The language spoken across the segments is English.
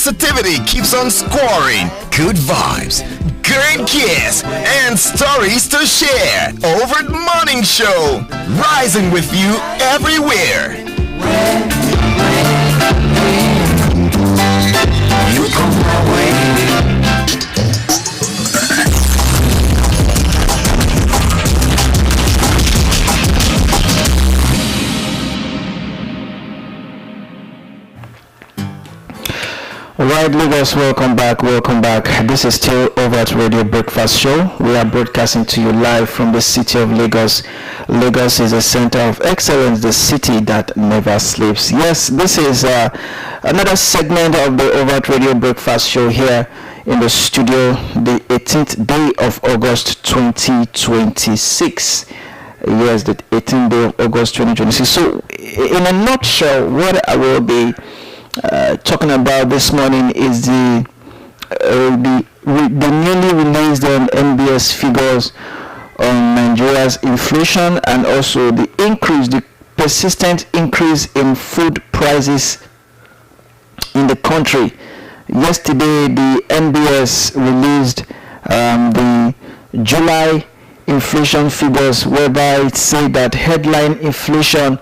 positivity keeps on scoring. Good vibes, great kiss, and stories to share. Overt Morning Show, rising with you everywhere. You come my way. Alright, Lagos, welcome back. This is still Overt Radio Breakfast Show. We are broadcasting to you live from the city of Lagos. Lagos is a center of excellence, the city that never sleeps. Yes, this is another segment of the Overt Radio Breakfast Show here in the studio, the 18th day of August 2026. Yes, the 18th day of August 2026. So, in a nutshell, what I will be talking about this morning is the newly released NBS figures on Nigeria's inflation, and also the persistent increase in food prices in the country. Yesterday, the NBS released the July inflation figures, whereby it said that headline inflation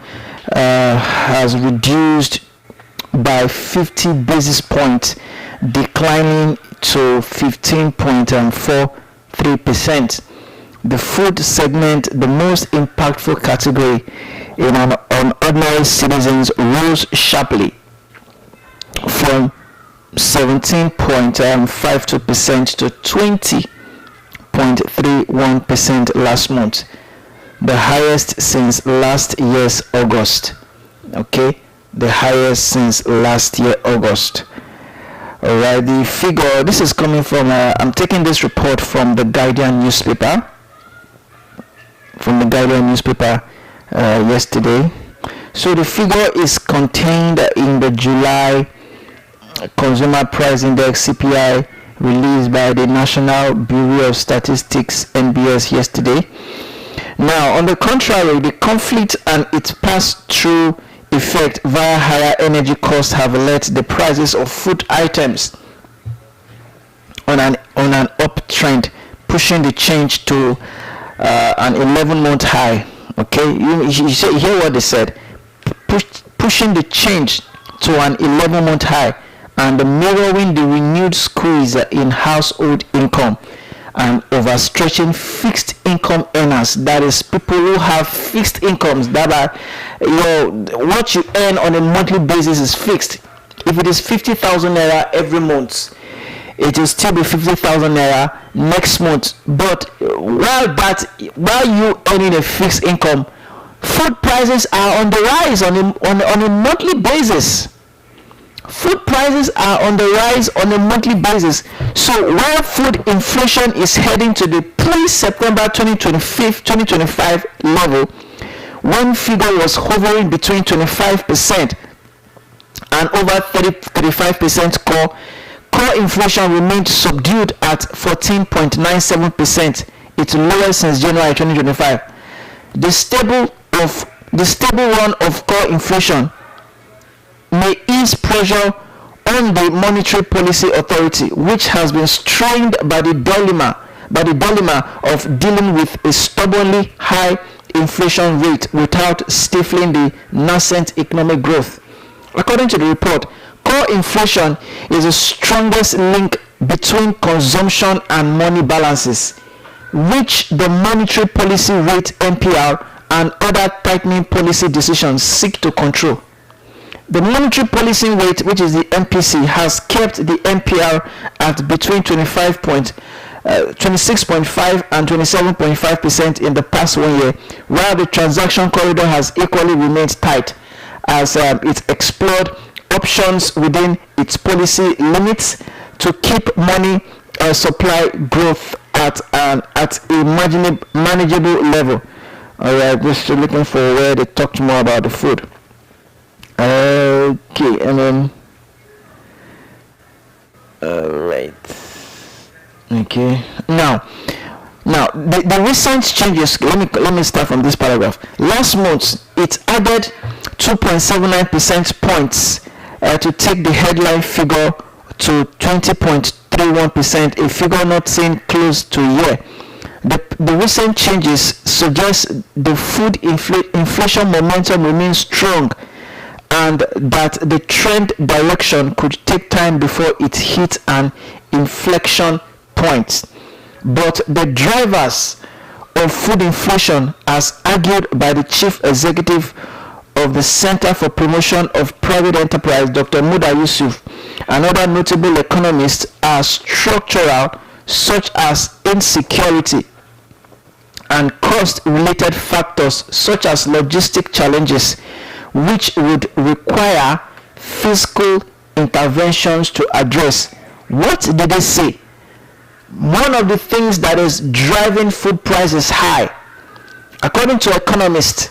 has reduced by 50 basis points, declining to 15.43%. The food segment, the most impactful category on ordinary citizens, rose sharply from 17.52% to 20.31% last month, the highest since last year's August. Okay, the highest since last year August. Alright, the figure, this is coming from I'm taking this report from the Guardian newspaper, yesterday. So the figure is contained in the July Consumer Price Index, CPI, released by the National Bureau of Statistics, NBS, yesterday. Now, on the contrary, the conflict and its pass-through effect via higher energy costs have led the prices of food items on an uptrend, pushing the change to an 11-month high. Okay, you hear what they said, pushing the change to an 11-month high, and mirroring the renewed squeeze in household income and overstretching fixed income earners. That is, people who have fixed incomes, that are, what you earn on a monthly basis is fixed. If it is 50,000 naira every month, it will still be 50,000 naira next month. But while you earning a fixed income, food prices are on the rise on a monthly basis. Food prices are on the rise on a monthly basis. So while food inflation is heading to the pre-September 2025 level, one figure was hovering between 25% and over 35%, core inflation remained subdued at 14.97%, its lowest since January 2025. The stable run of core inflation may ease pressure on the Monetary Policy Authority, which has been strained by the dilemma of dealing with a stubbornly high inflation rate without stifling the nascent economic growth. According to the report, core inflation is the strongest link between consumption and money balances, which the Monetary Policy Rate (MPR) and other tightening policy decisions seek to control. The monetary policy rate, which is the MPC, has kept the MPR at between 26.5 and 27.5% in the past 1 year, while the transaction corridor has equally remained tight as it explored options within its policy limits to keep money supply growth at a manageable level. All right, just looking for where they talked more about the food. Okay, and then right. Okay, now the recent changes. Let me start from this paragraph. Last month, it added 2.79% points to take the headline figure to 20.31%, a figure not seen close to a year. The recent changes suggest the food inflation momentum remains strong, and that the trend direction could take time before it hits an inflection point. But the drivers of food inflation, as argued by the chief executive of the Center for Promotion of Private Enterprise, Dr. Muda Yusuf, and other notable economists, are structural, such as insecurity and cost-related factors such as logistic challenges, which would require fiscal interventions to address. What did they say? One of the things that is driving food prices high, according to economists,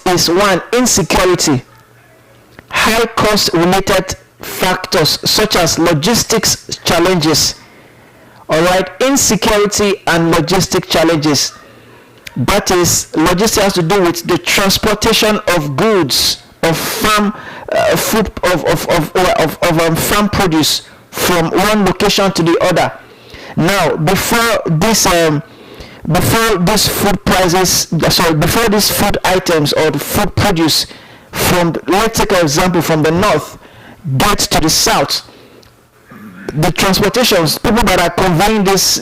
is one, insecurity, high cost-related factors such as logistics challenges. All right, insecurity and logistic challenges. That is, logistics has to do with the transportation of goods, of farm food, of farm produce from one location to the other. Now, before these food items or the food produce from, let's take an example, from the north gets to the south, the transportations, people that are conveying this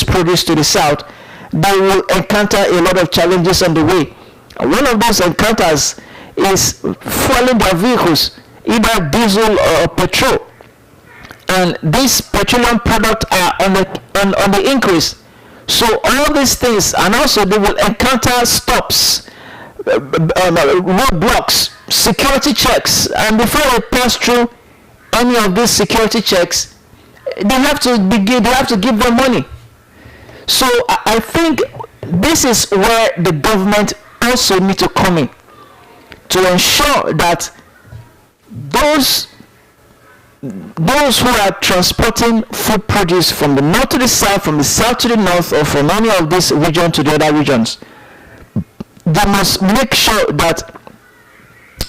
produce to the south, they will encounter a lot of challenges on the way. One of those encounters is fueling their vehicles, either diesel or petrol, and these petroleum products are on the increase. So all these things, and also they will encounter stops, roadblocks, security checks, and before they pass through any of these security checks, they have to give them money. So I think this is where the government also need to come in to ensure that those who are transporting food produce from the north to the south, from the south to the north, or from any of this region to the other regions, they must make sure that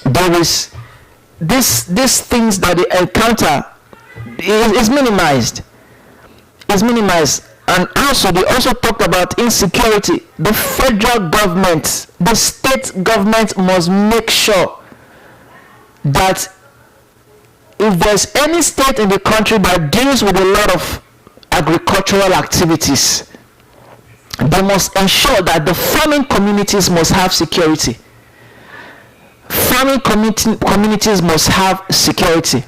there is these things that they encounter is minimized. And also they also talked about insecurity. The federal government, the state government must make sure that if there's any state in the country that deals with a lot of agricultural activities, they must ensure that the farming communities must have security. Farming communities must have security.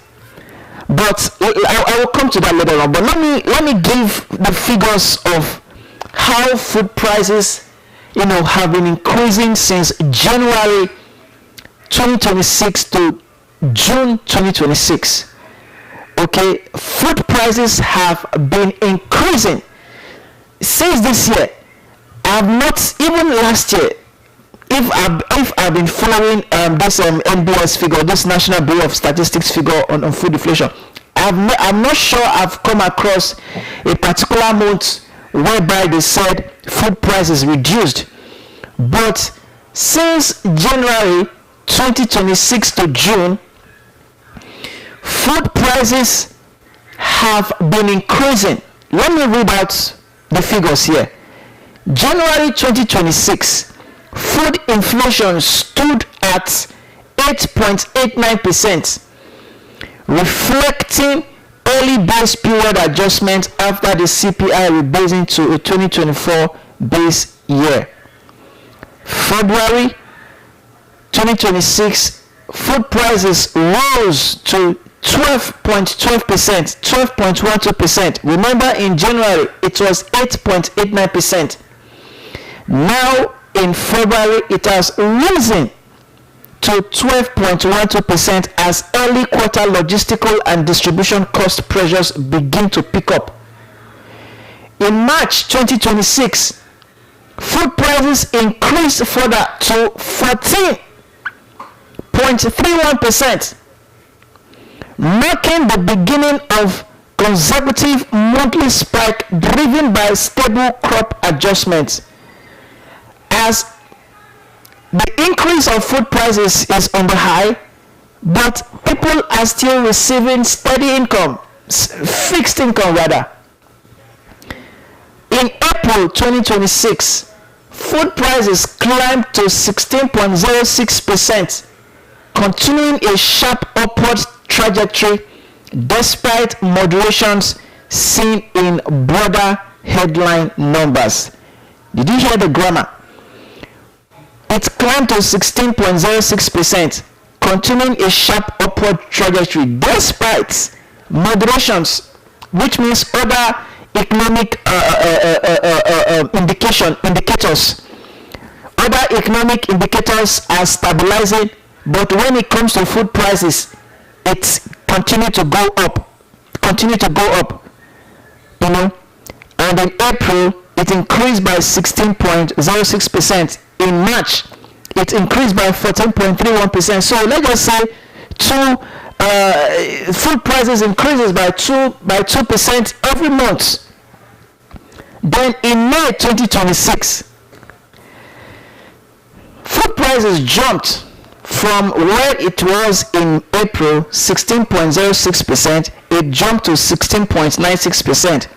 But I will come to that later on. But let me give the figures of how food prices, have been increasing since January 2026 to June 2026. Okay, food prices have been increasing since this year. I've not, even last year, if I've been following this NBS figure, this National Bureau of Statistics figure on food inflation, I'm not sure I've come across a particular month whereby they said food prices reduced. But since January 2026 to June, food prices have been increasing. Let me read out the figures here. January 2026, food inflation stood at 8.89%, reflecting early base period adjustment after the CPI rebasing to a 2024 base year. February 2026, food prices rose to 12.12%, 12.12%. Remember, in January it was 8.89%. Now in February it has risen to 12.12% as early quarter logistical and distribution cost pressures begin to pick up. In March 2026, food prices increased further to 14.31%, marking the beginning of consecutive monthly spike driven by stable crop adjustments. As the increase of food prices is on the high, but people are still receiving steady income, fixed income rather. In April 2026, food prices climbed to 16.06%, continuing a sharp upward trajectory despite moderations seen in broader headline numbers. Did you hear the grammar? It climbed to 16.06%, continuing a sharp upward trajectory despite moderations, which means other economic indicators. Other economic indicators are stabilizing, but when it comes to food prices, it's continue to go up. And in April, it increased by 16.06%. In March, it increased by 14.31%. So let's just say food prices increases by 2% every month. Then in May 2026, food prices jumped from where it was in April, 16.06%, it jumped to 16.96%.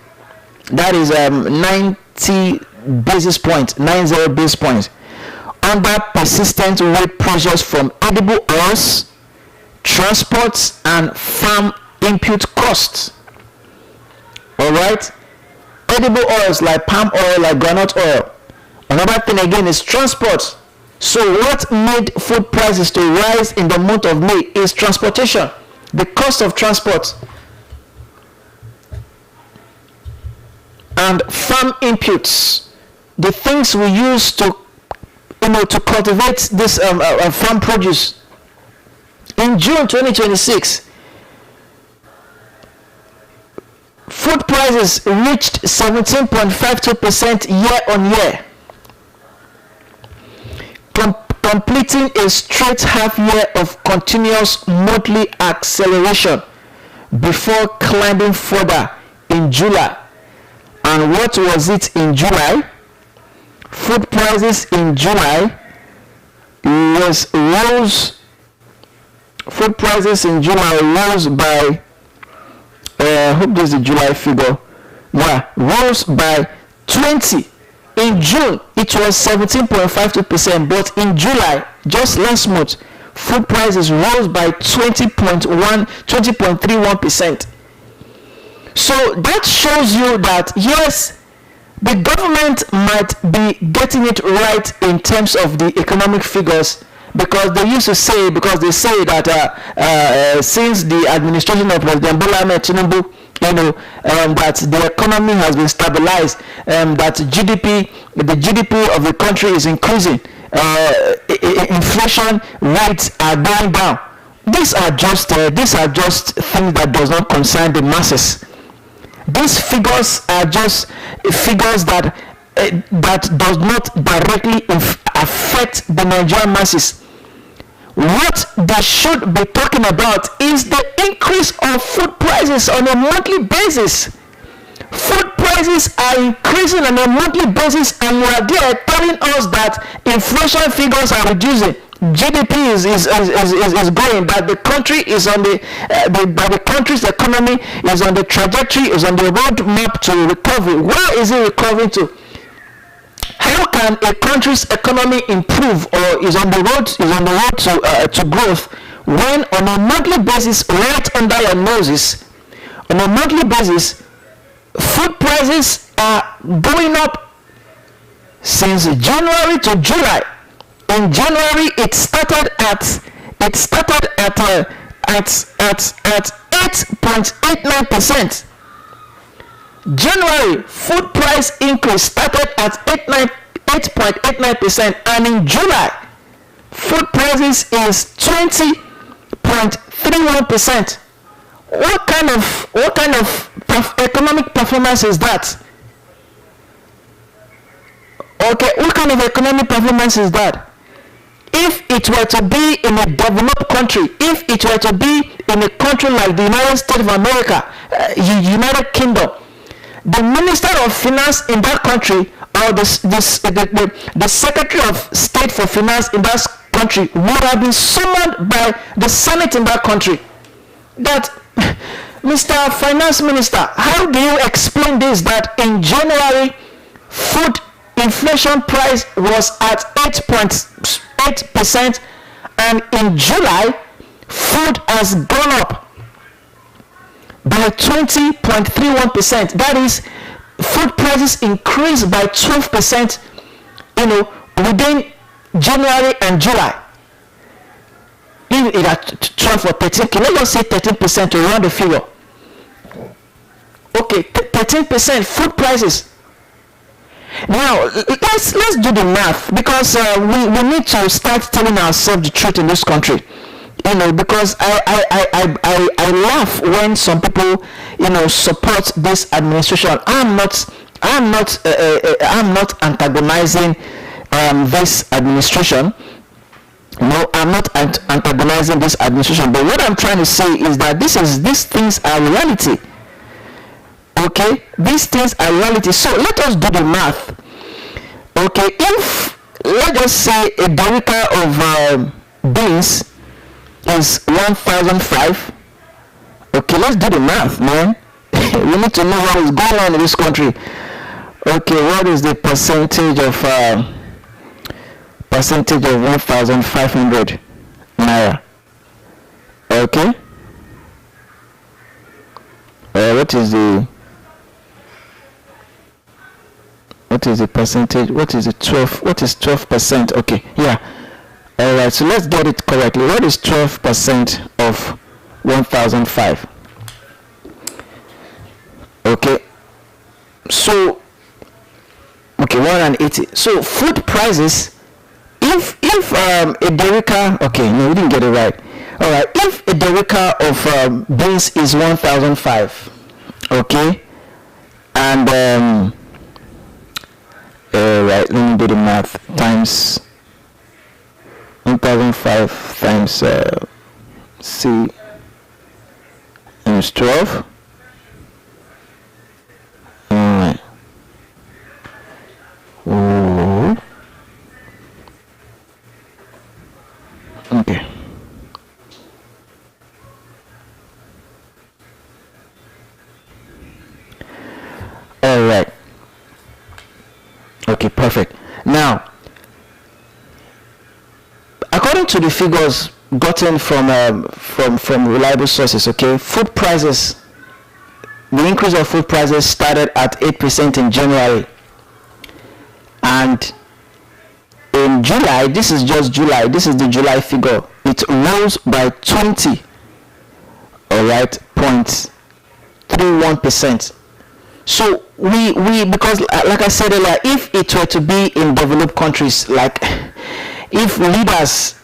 That is 90 basis points, 90 basis points, under persistent weight pressures from edible oils, transports, and farm input costs. All right, edible oils like palm oil, like groundnut oil. Another thing again is transport. So what made food prices to rise in the month of May is transportation, the cost of transport, and farm inputs, the things we use to cultivate this farm produce. In June 2026, food prices reached 17.52% year on year, completing a straight half year of continuous monthly acceleration before climbing further in July. And what was it in July? Food prices in July rose by I hope this is the July figure. Yeah, rose by 20. In June, it was 17.52%, but in July, just last month, food prices rose by 20.31%. So that shows you that yes, the government might be getting it right in terms of the economic figures, because they say that since the administration of President Bola Ahmed Tinubu, that the economy has been stabilized, that the GDP of the country is increasing, inflation rates are going down. These are just things that does not concern the masses. These figures are just figures that does not directly affect the Nigerian masses. What they should be talking about is the increase of food prices on a monthly basis. Food prices are increasing on a monthly basis, and we are there telling us that inflation figures are reducing. GDP is growing, that the country is on the country's economy is on the trajectory, is on the roadmap to recovery. Where is it recovering to? How can a country's economy improve or is on the road to growth when on a monthly basis, right under your noses, on a monthly basis, food prices are going up since January to July? In January, it started at 8.89%. January food price increase started at 8.89%, and in July, food prices is 20.31%. What kind of economic performance is that? Okay, what kind of economic performance is that? If it were to be in a developed country, if it were to be in a country like the United States of America, United Kingdom, the Minister of Finance in that country, or the Secretary of State for Finance in that country would have been summoned by the Senate in that country. That, Mr. Finance Minister, how do you explain this, that in January, food inflation price was at 8.8%, and in July, food has gone up by 20.31%. That is, food prices increased by 12%, within January and July. If it had 12 or 13, let's just say 13% to round the figure. Okay, 13% food prices. Now let's do the math, because we need to start telling ourselves the truth in this country. Because I laugh when some people support this administration. I'm not antagonizing this administration. No, I'm not antagonizing this administration. But what I'm trying to say is that these things are reality. Okay, these things are reality. So let us do the math. Okay, if let's just say a derica of beans is 1,005. Okay, let's do the math, man. We need to know what is going on in this country. Okay, what is the percentage of 1,500 naira? Okay. What is the percentage? What is 12%? Okay, yeah. All right, so let's get it correctly. What is 12% of 1,005? Okay, so 180. So food prices, if a derica, okay, no, we didn't get it right. All right, if a derica of beans is 1,005, okay, and right, let me do the math. Times 1,005 times C times 12. Alright. Okay. Alright. Okay, perfect. Now, according to the figures gotten from reliable sources, okay, food prices, the increase of food prices started at 8% in January, and in July, this is just July, this is the July figure, it rose by 20, all right, 0.31%. So we because like I said earlier, if it were to be in developed countries, like if leaders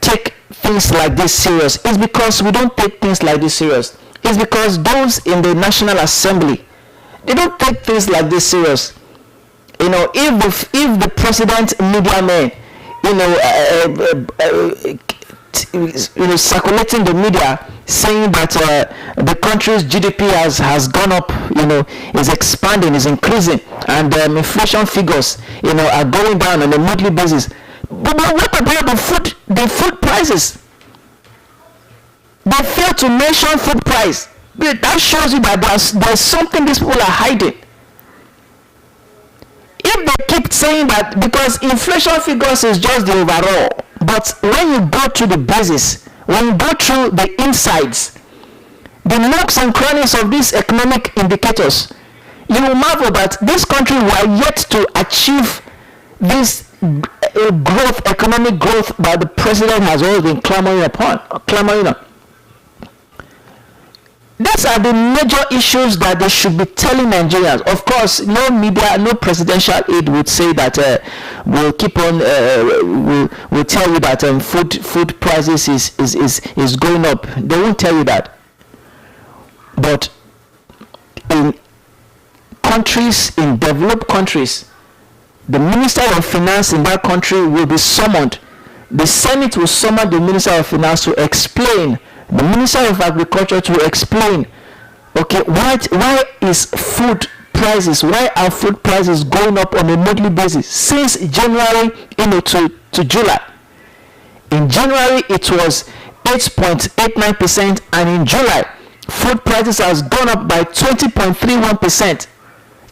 take things like this serious, it's because we don't take things like this serious. It's because those in the National Assembly, they don't take things like this serious. If the president media men, circulating the media saying that the country's GDP has gone up, is expanding, is increasing, and inflation figures, are going down on a monthly basis. But what about the food prices? They fail to mention food price. That shows you that there's something these people are hiding. If they keep saying that, because inflation figures is just the overall, but when you go to the basis, when you go through the insides, the nooks and crannies of these economic indicators, you will marvel that this country were yet to achieve this economic growth that the president has always been clamoring on. These are the major issues that they should be telling Nigerians. Of course, no media, no presidential aide would say that we'll keep on, we'll tell you that food prices is going up. They won't tell you that. But in countries, in developed countries, the Minister of Finance in that country will be summoned. The Senate will summon the Minister of Finance to explain, the Minister of Agriculture to explain, okay, why is food prices, why are food prices going up on a monthly basis since January to July? In January, it was 8.89%, and in July, food prices has gone up by 20.31%.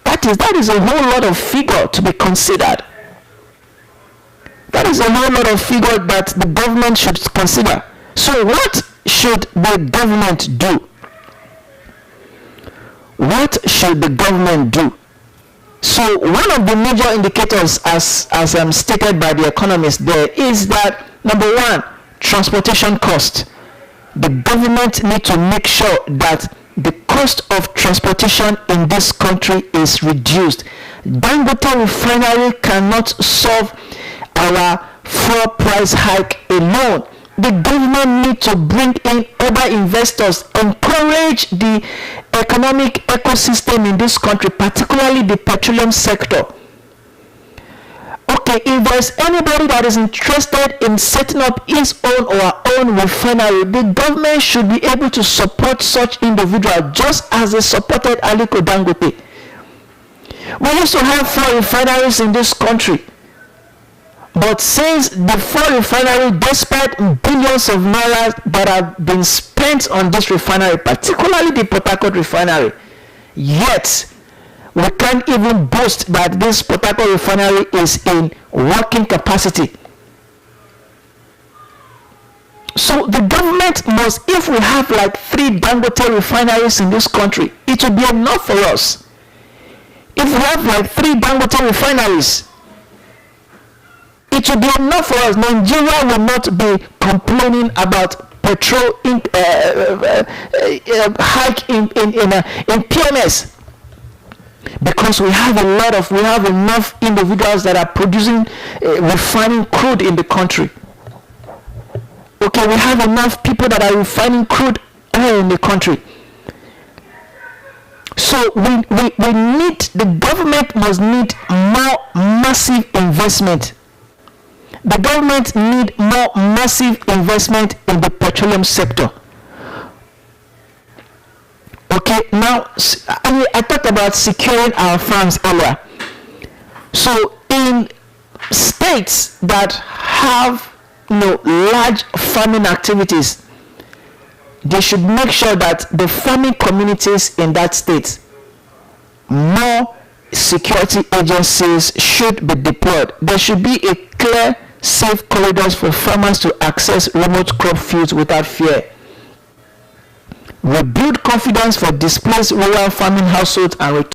That is a whole lot of figure to be considered. That is a whole lot of figure that the government should consider. So what should the government do? What should the government do? So one of the major indicators, as stated by the economists there, is that number one, transportation cost. The government need to make sure that the cost of transportation in this country is reduced. Dangote refinery cannot solve our fuel price hike alone. The government need to bring in other investors, encourage the economic ecosystem in this country, particularly the petroleum sector. Okay, if there's anybody that is interested in setting up his own or her own refinery, the government should be able to support such individuals, just as they supported Aliko Dangote. We used to have 4 refineries in this country. But since the 4 refinery, despite billions of naira that have been spent on this refinery, particularly the Port Harcourt refinery, yet we can't even boast that this Port Harcourt refinery is in working capacity. So the government must, if we have like 3 Dangote refineries in this country, it will be enough for us. If we have like 3 Dangote refineries, it will be enough for us. Nigeria will not be complaining about petrol hike in PMS, because we have enough individuals that are producing refining crude in the country. Okay, we have enough people that are refining crude oil in the country. So we need, the government must need more massive investment. The government need more massive investment in the petroleum sector. Okay, now I talked about securing our farms earlier. So in states that have large farming activities, they should make sure that the farming communities in that state, more security agencies should be deployed. There should be a clear, safe corridors for farmers to access remote crop fields without fear. Rebuild confidence for displaced rural farming households and